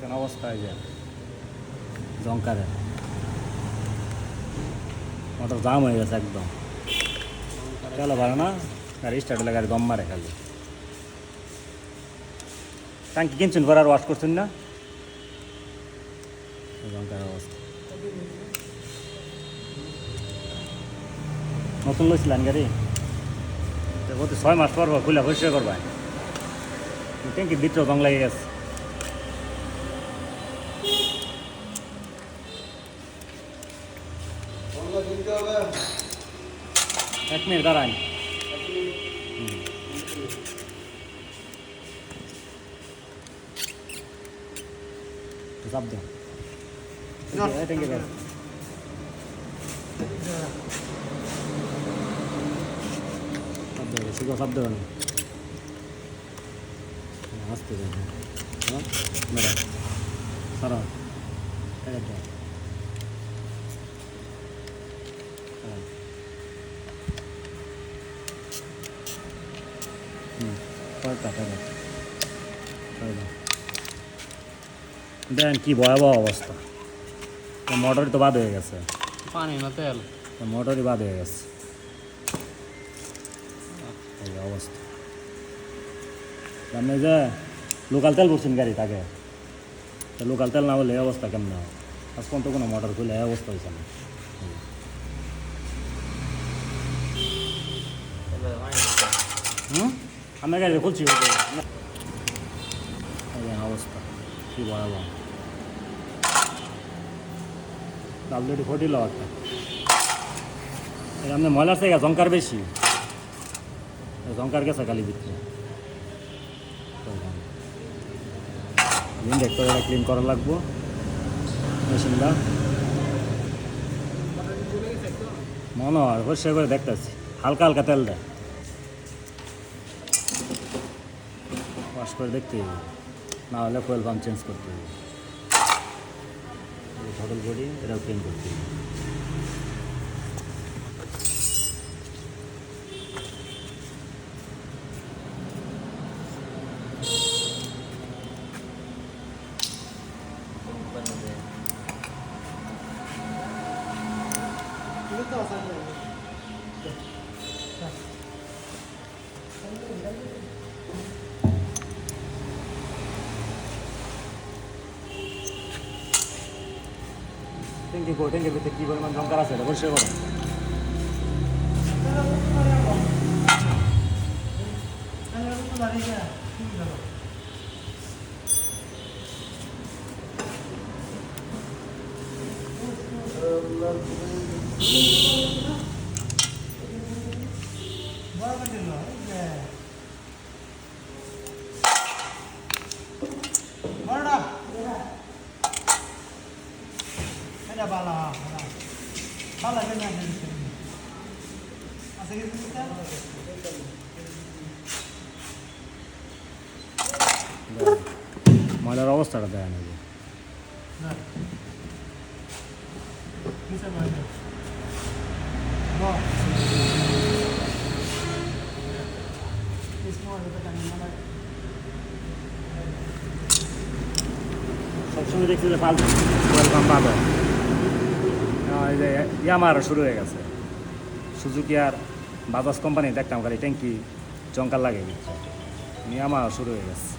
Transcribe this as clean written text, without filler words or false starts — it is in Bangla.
দেখছেন অবস্থা এই যে জঙ্কারের মোটর জাম হয়ে গেছে একদম, চলো ভালো না, গাড়ি স্টার্ট হলে গাড়ি দম মারে খালি। ট্যাঙ্কি কিনছেন পরে আর ওয়াশ করছেন না, জঙ্কারের অবস্থা। নতুন লইছিলেন গাড়ি, বলতে 6 মাস পর খুলে পরিষ্কার করবা, ট্যাঙ্কির ভিতরেও জং লেগে গেছে। এক মিনিট দাঁড়ান, চাপ দেন ট্যাঙ্কি দেন, শুধু চাপ দেবেন, আসতে দেন, হ্যাঁ মেরা সারা একদম দেন কি ভয়াবহ অবস্থা, মোটরই তো বাদ হয়ে গেছে, পানি না তেল, মোটরই বাদ হয়ে গেছে এই অবস্থা। আপনি যে লোকাল তেল পড়ছেন গাড়ি তাকে, লোকাল তেল না বলে এই অবস্থা কেমন হয়, আজ পর্যন্ত কোনো মোটর খুলে এই অবস্থা হয়েছে না। আপনার গাড়ি খুলছি অবস্থা কি ভয়াবহ, অলরেডি ফটিল একটা আপনি ময়লার থেকে জঙ্কার বেশি, জঙ্কার গেছে খালি ভিতরে, ইন্ডেক্টর ক্লিন করা লাগবো মেশিনটা, মনে হয় পরিষ্কার করে দেখতেছি, হালকা হালকা তেল দেয়, ওয়াশ করে দেখতে হবে, না হলে কোয়েল পাম্প চেঞ্জ করতে হবে, থটল বডি এটাও ক্লিন করতে হবে। ট্যাঙ্কির ভিতরে কী পরিমাণ জঙ্কার আছে এটা পরিষ্কার করো। ময়লার অবস্থাটা দেয় না, সবসময় দেখছি যে ফালতু ওয়েলকাম পাবে, এই যে ইয়ামার শুরু হয়ে গেছে, সুজুকি আর বাজাজ কোম্পানি দেখতাম খালি ট্যাঙ্কি জঙ্কার লাগে, ইয়ামা শুরু হয়ে গেছে।